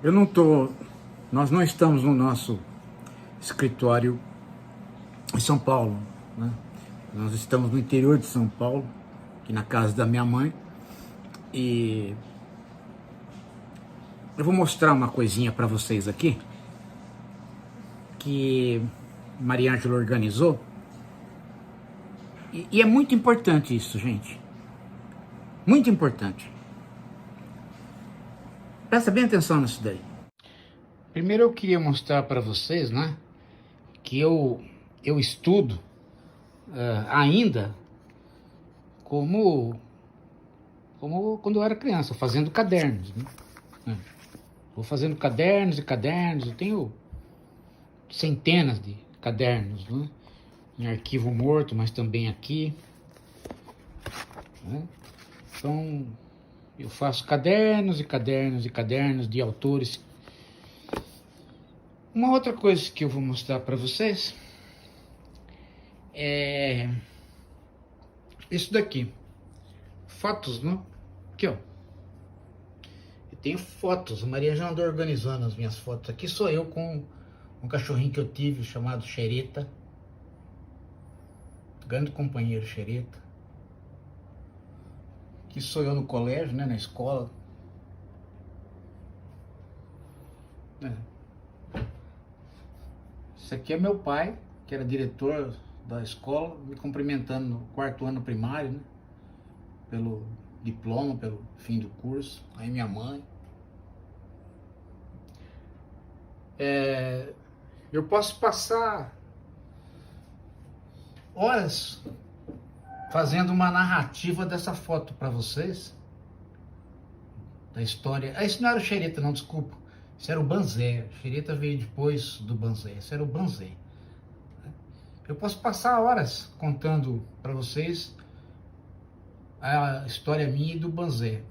Eu não tô, nós não estamos no nosso escritório em São Paulo, né? Nós estamos no interior de São Paulo, aqui na casa da minha mãe, e eu vou mostrar uma coisinha para vocês aqui, que Maria Ângela organizou, e é muito importante isso, gente, muito importante. Presta bem atenção nisso daí. Primeiro eu queria mostrar para vocês, né, que eu estudo ainda como quando eu era criança, fazendo cadernos, né? Vou fazendo cadernos e cadernos, eu tenho centenas de cadernos, né? Em arquivo morto, mas também aqui, né? Então, eu faço cadernos e cadernos e cadernos de autores. Uma outra coisa que eu vou mostrar para vocês é isso daqui. Fotos, né? Aqui, ó. Eu tenho fotos. A Maria já andou organizando as minhas fotos. Aqui sou eu com um cachorrinho que eu tive chamado Xereta. Grande companheiro Xereta. Aqui sou eu no colégio, né? Na escola. Esse aqui é meu pai, que era diretor da escola, me cumprimentando no 4º ano primário, né? Pelo diploma, pelo fim do curso. Aí minha mãe. Eu posso passar horas fazendo uma narrativa dessa foto para vocês, da história. Isso não era o Xereta, não, desculpa. Isso era o Banzé. O Xereta veio depois do Banzé. Isso era o Banzé. Eu posso passar horas contando para vocês a história minha e do Banzé.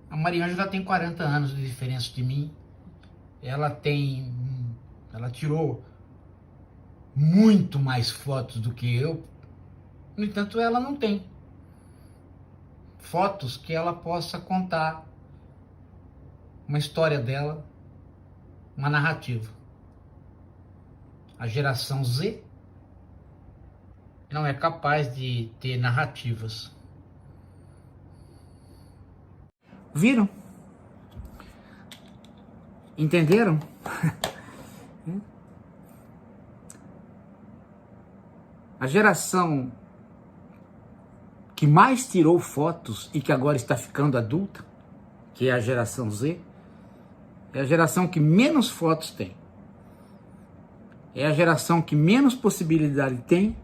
A Maria Ângela tem 40 anos de diferença de mim. Ela tirou muito mais fotos do que eu. No entanto, ela não tem fotos que ela possa contar uma história dela, uma narrativa. A geração Z não é capaz de ter narrativas. Viram? Entenderam? A geração que mais tirou fotos e que agora está ficando adulta, que é a geração Z, é a geração que menos fotos tem. É a geração que menos possibilidade tem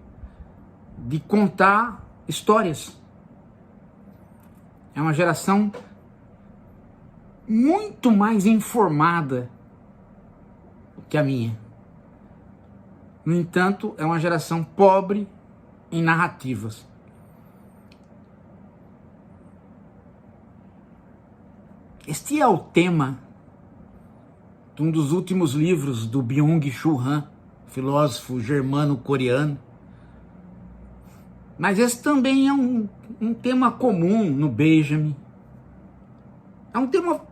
de contar histórias. É uma geração muito mais informada que a minha. No entanto, é uma geração pobre em narrativas. Este é o tema de um dos últimos livros do Byung-Chul Han, filósofo germano-coreano. Mas esse também é um tema comum no Benjamin. É um tema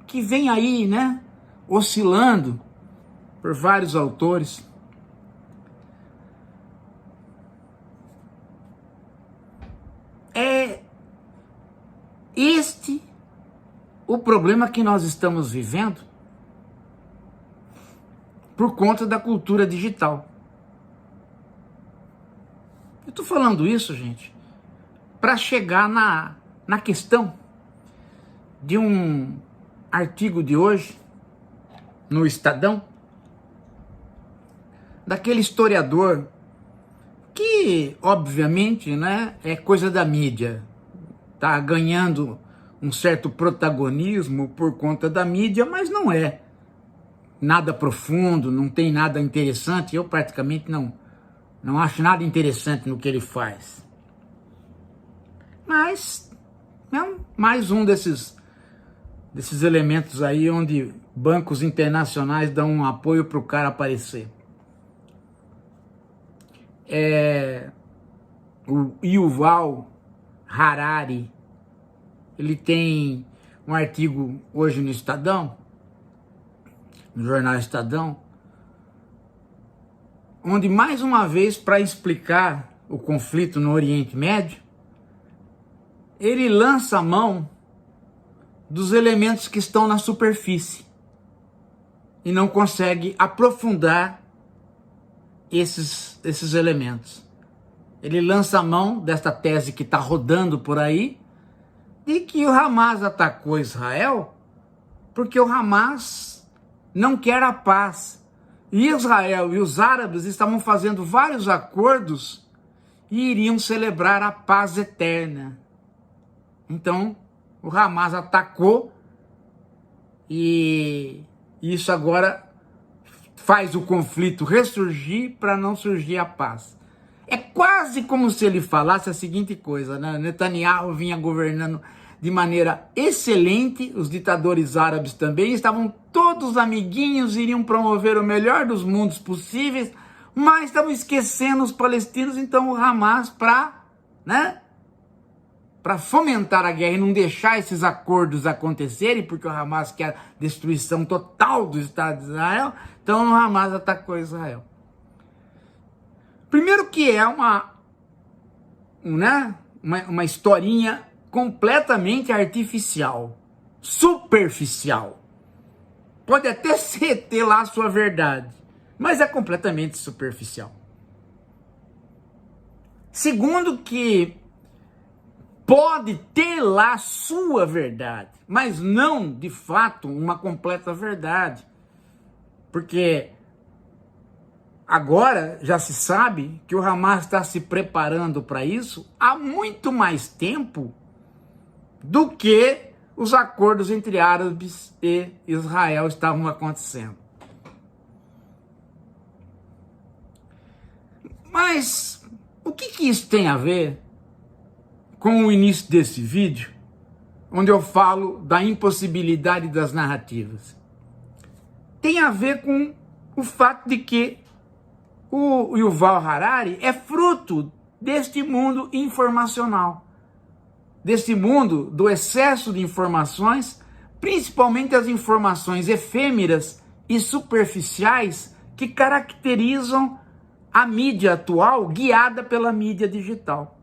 que vem aí, né, oscilando por vários autores. É este o problema que nós estamos vivendo por conta da cultura digital. Eu estou falando isso, gente, para chegar na questão de um artigo de hoje, no Estadão, daquele historiador que, obviamente, né, é coisa da mídia, tá ganhando um certo protagonismo por conta da mídia, mas não é nada profundo, não tem nada interessante. Eu praticamente não acho nada interessante no que ele faz. Mas é mais um desses elementos aí onde bancos internacionais dão um apoio para o cara aparecer. O Yuval Harari, ele tem um artigo hoje no Estadão, no jornal Estadão, onde mais uma vez, para explicar o conflito no Oriente Médio, ele lança a mão dos elementos que estão na superfície e não consegue aprofundar esses elementos. Ele lança a mão desta tese que está rodando por aí, de que o Hamas atacou Israel porque o Hamas não quer a paz. E Israel e os árabes estavam fazendo vários acordos e iriam celebrar a paz eterna. Então, o Hamas atacou e isso agora faz o conflito ressurgir para não surgir a paz. É quase como se ele falasse a seguinte coisa, né? Netanyahu vinha governando de maneira excelente, os ditadores árabes também, estavam todos amiguinhos, iriam promover o melhor dos mundos possíveis, mas estavam esquecendo os palestinos, então o Hamas, para fomentar a guerra e não deixar esses acordos acontecerem, porque o Hamas quer a destruição total do Estado de Israel, então o Hamas atacou Israel. Primeiro que é uma historinha completamente artificial, superficial. Pode até ter lá a sua verdade, mas é completamente superficial. Segundo que pode ter lá a sua verdade, mas não, de fato, uma completa verdade. Porque agora já se sabe que o Hamas está se preparando para isso há muito mais tempo do que os acordos entre árabes e Israel estavam acontecendo. Mas o que isso tem a ver com o início desse vídeo, onde eu falo da impossibilidade das narrativas? Tem a ver com o fato de que o Yuval Harari é fruto deste mundo informacional, desse mundo do excesso de informações, principalmente as informações efêmeras e superficiais que caracterizam a mídia atual, guiada pela mídia digital.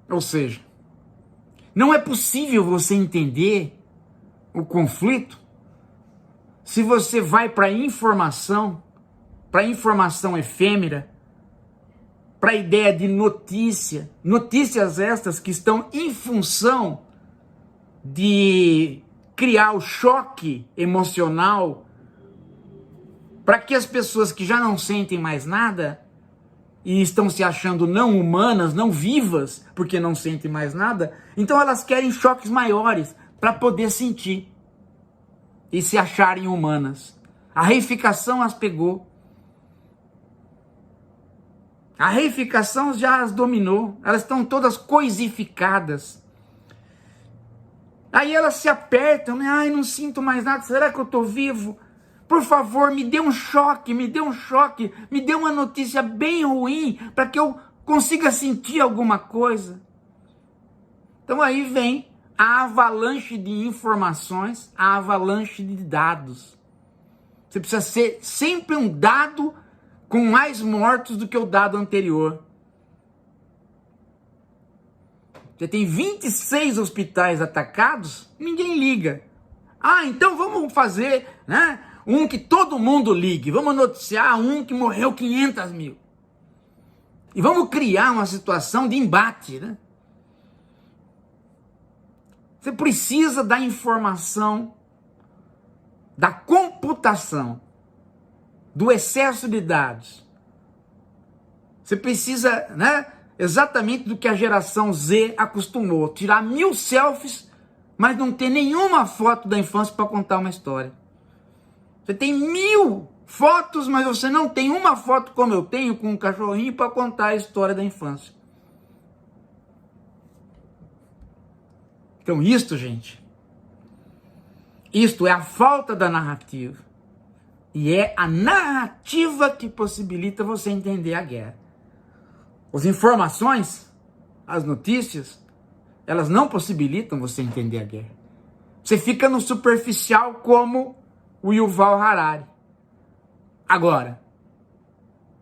Ou seja, não é possível você entender o conflito se você vai para informação efêmera, para a ideia de notícias estas que estão em função de criar o choque emocional para que as pessoas que já não sentem mais nada e estão se achando não humanas, não vivas, porque não sentem mais nada, então elas querem choques maiores para poder sentir e se acharem humanas. A reificação as pegou. A reificação já as dominou. Elas estão todas coisificadas. Aí elas se apertam, né? Ai, não sinto mais nada. Será que eu estou vivo? Por favor, me dê um choque, me dê uma notícia bem ruim para que eu consiga sentir alguma coisa. Então aí vem a avalanche de informações, a avalanche de dados. Você precisa ser sempre um dado com mais mortos do que o dado anterior. Você tem 26 hospitais atacados, ninguém liga. Ah, então vamos fazer, um que todo mundo ligue. Vamos noticiar um que morreu 500 mil. E vamos criar uma situação de embate, Você precisa da informação, da computação, do excesso de dados. Você precisa, exatamente do que a geração Z acostumou. Tirar 1000 selfies, mas não ter nenhuma foto da infância para contar uma história. Você tem 1000 fotos, mas você não tem uma foto como eu tenho, com um cachorrinho, para contar a história da infância. Então isto, gente, isto é a falta da narrativa. E é a narrativa que possibilita você entender a guerra. As informações, as notícias, elas não possibilitam você entender a guerra. Você fica no superficial como o Yuval Harari. Agora,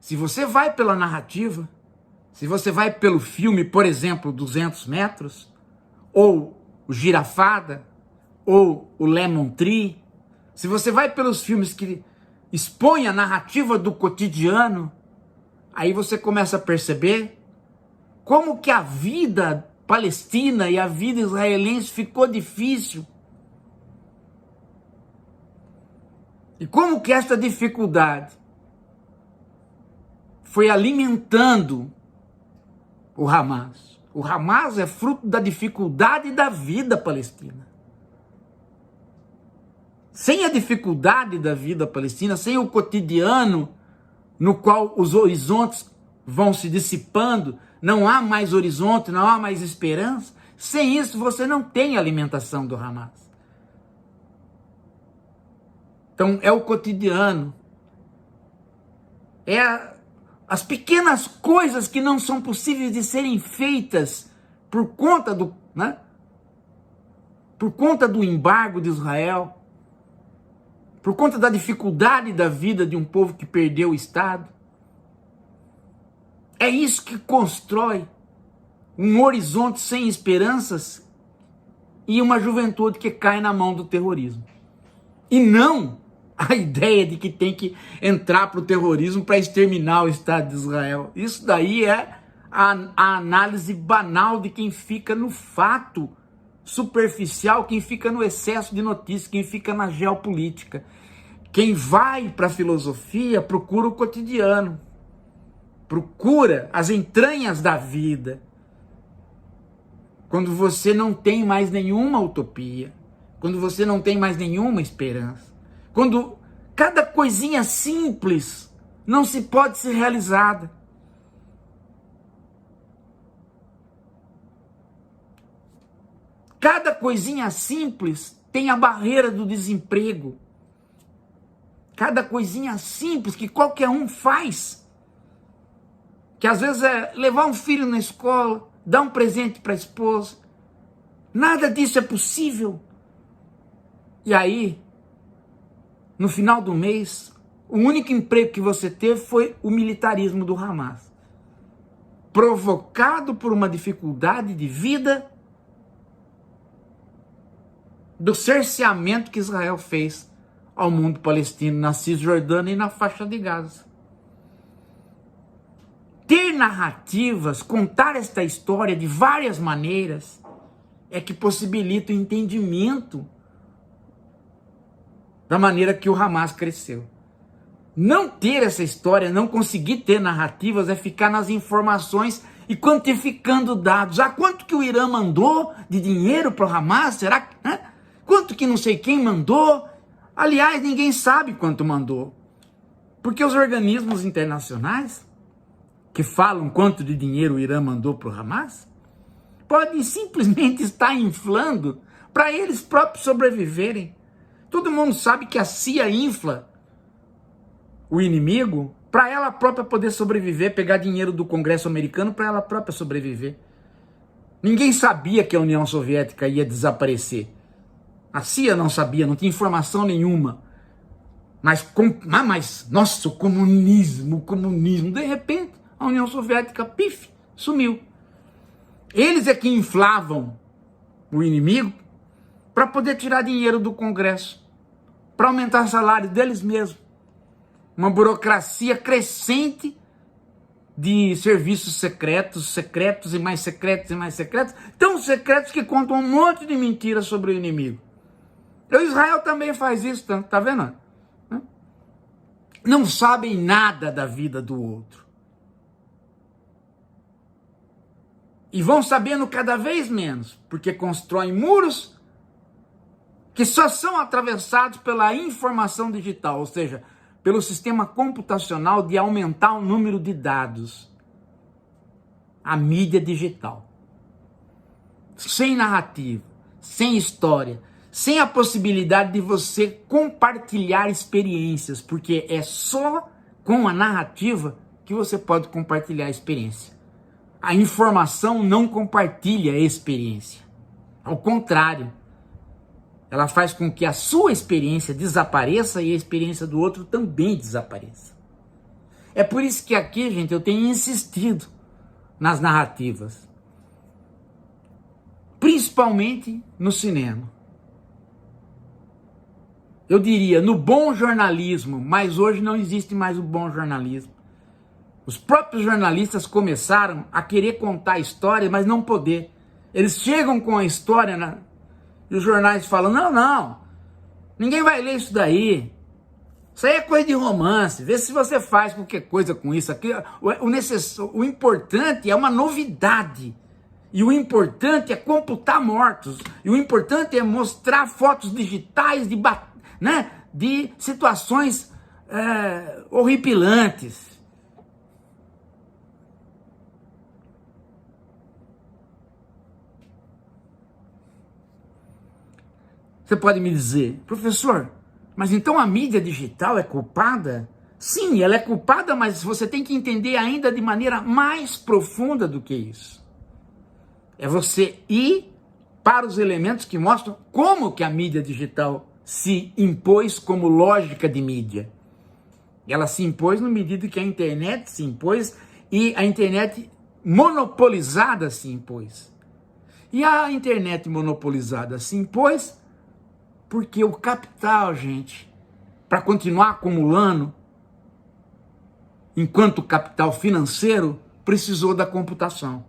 se você vai pela narrativa, se você vai pelo filme, por exemplo, 200 metros, ou o Girafada, ou o Lemon Tree, se você vai pelos filmes que expõem a narrativa do cotidiano, aí você começa a perceber como que a vida palestina e a vida israelense ficou difícil. E como que esta dificuldade foi alimentando o Hamas. O Hamas é fruto da dificuldade da vida palestina. Sem a dificuldade da vida palestina, sem o cotidiano no qual os horizontes vão se dissipando, não há mais horizonte, não há mais esperança. Sem isso, você não tem alimentação do Hamas. Então, é o cotidiano. As pequenas coisas que não são possíveis de serem feitas por conta do, por conta do embargo de Israel, por conta da dificuldade da vida de um povo que perdeu o Estado. É isso que constrói um horizonte sem esperanças e uma juventude que cai na mão do terrorismo. E não a ideia de que tem que entrar para o terrorismo para exterminar o Estado de Israel. Isso daí é a análise banal de quem fica no fato superficial, quem fica no excesso de notícias, quem fica na geopolítica. Quem vai para a filosofia procura o cotidiano, procura as entranhas da vida. Quando você não tem mais nenhuma utopia, quando você não tem mais nenhuma esperança, quando cada coisinha simples não se pode ser realizada. Cada coisinha simples tem a barreira do desemprego. Cada coisinha simples que qualquer um faz, que às vezes é levar um filho na escola, dar um presente para a esposa, nada disso é possível. E aí, no final do mês, o único emprego que você teve foi o militarismo do Hamas, provocado por uma dificuldade de vida do cerceamento que Israel fez ao mundo palestino, na Cisjordânia e na faixa de Gaza. Ter narrativas, contar esta história de várias maneiras, é que possibilita o entendimento da maneira que o Hamas cresceu. Não ter essa história, não conseguir ter narrativas, é ficar nas informações e quantificando dados. Ah, quanto que o Irã mandou de dinheiro para o Hamas? Será que... Quanto que não sei quem mandou? Aliás, ninguém sabe quanto mandou. Porque os organismos internacionais que falam quanto de dinheiro o Irã mandou para o Hamas podem simplesmente estar inflando para eles próprios sobreviverem. Todo mundo sabe que a CIA infla o inimigo para ela própria poder sobreviver, pegar dinheiro do Congresso americano para ela própria sobreviver. Ninguém sabia que a União Soviética ia desaparecer. A CIA não sabia, não tinha informação nenhuma. Mas nossa, o comunismo, de repente a União Soviética, pif, sumiu. Eles é que inflavam o inimigo para poder tirar dinheiro do Congresso, para aumentar o salário deles mesmos. Uma burocracia crescente de serviços secretos, secretos e mais secretos e mais secretos, tão secretos que contam um monte de mentiras sobre o inimigo. E o Israel também faz isso, tá vendo? Não sabem nada da vida do outro. E vão sabendo cada vez menos, porque constroem muros que só são atravessados pela informação digital, ou seja, pelo sistema computacional de aumentar o número de dados. A mídia digital. Sem narrativa, sem história, sem a possibilidade de você compartilhar experiências, porque é só com a narrativa que você pode compartilhar a experiência. A informação não compartilha a experiência. Ao contrário, ela faz com que a sua experiência desapareça e a experiência do outro também desapareça. É por isso que aqui, gente, eu tenho insistido nas narrativas. Principalmente no cinema. Eu diria no bom jornalismo, mas hoje não existe mais o bom jornalismo. Os próprios jornalistas começaram a querer contar a história, mas não poder. Eles chegam com a história e os jornais falam, não, ninguém vai ler isso daí. Isso aí é coisa de romance, vê se você faz qualquer coisa com isso. Aqui, o importante é uma novidade. E o importante é computar mortos. E o importante é mostrar fotos digitais de situações horripilantes. Você pode me dizer, professor, mas então a mídia digital é culpada? Sim, ela é culpada, mas você tem que entender ainda de maneira mais profunda do que isso. É você ir para os elementos que mostram como que a mídia digital se impôs como lógica de mídia. Ela se impôs na medida que a internet se impôs e a internet monopolizada se impôs. E a internet monopolizada se impôs porque o capital, gente, para continuar acumulando, enquanto capital financeiro, precisou da computação.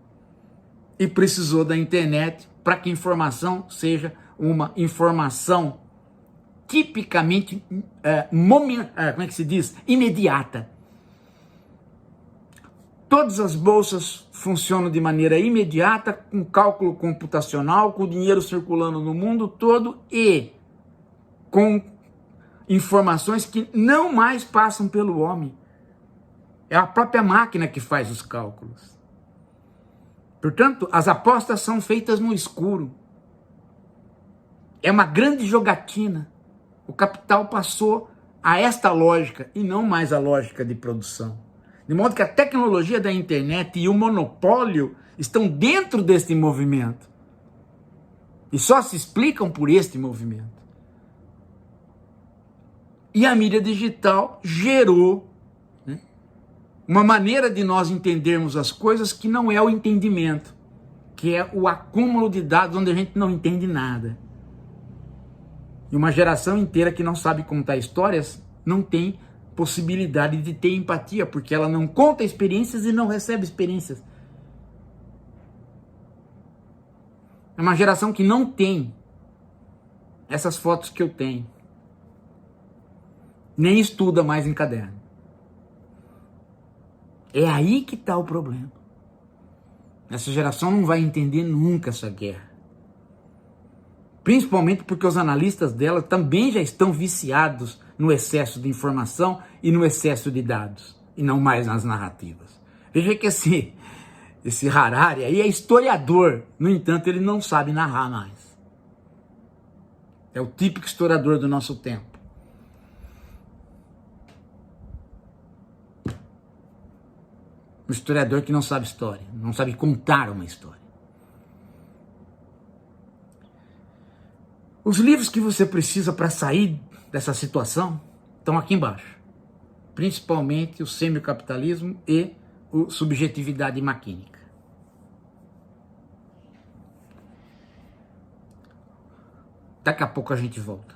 E precisou da internet para que a informação seja uma informação tipicamente, como é que se diz? Imediata. Todas as bolsas funcionam de maneira imediata, com cálculo computacional, com o dinheiro circulando no mundo todo e com informações que não mais passam pelo homem. É a própria máquina que faz os cálculos. Portanto, as apostas são feitas no escuro. É uma grande jogatina. O capital passou a esta lógica e não mais a lógica de produção. De modo que a tecnologia da internet e o monopólio estão dentro deste movimento. E só se explicam por este movimento. E a mídia digital gerou uma maneira de nós entendermos as coisas que não é o entendimento, que é o acúmulo de dados onde a gente não entende nada. E uma geração inteira que não sabe contar histórias não tem possibilidade de ter empatia, porque ela não conta experiências e não recebe experiências. É uma geração que não tem essas fotos que eu tenho. Nem estuda mais em caderno. É aí que está o problema. Essa geração não vai entender nunca essa guerra. Principalmente porque os analistas dela também já estão viciados no excesso de informação e no excesso de dados, e não mais nas narrativas. Veja que esse Harari aí é historiador, no entanto ele não sabe narrar mais. É o típico historiador do nosso tempo. Um historiador que não sabe história, não sabe contar uma história. Os livros que você precisa para sair dessa situação estão aqui embaixo. Principalmente o semicapitalismo e o subjetividade maquínica. Daqui a pouco a gente volta.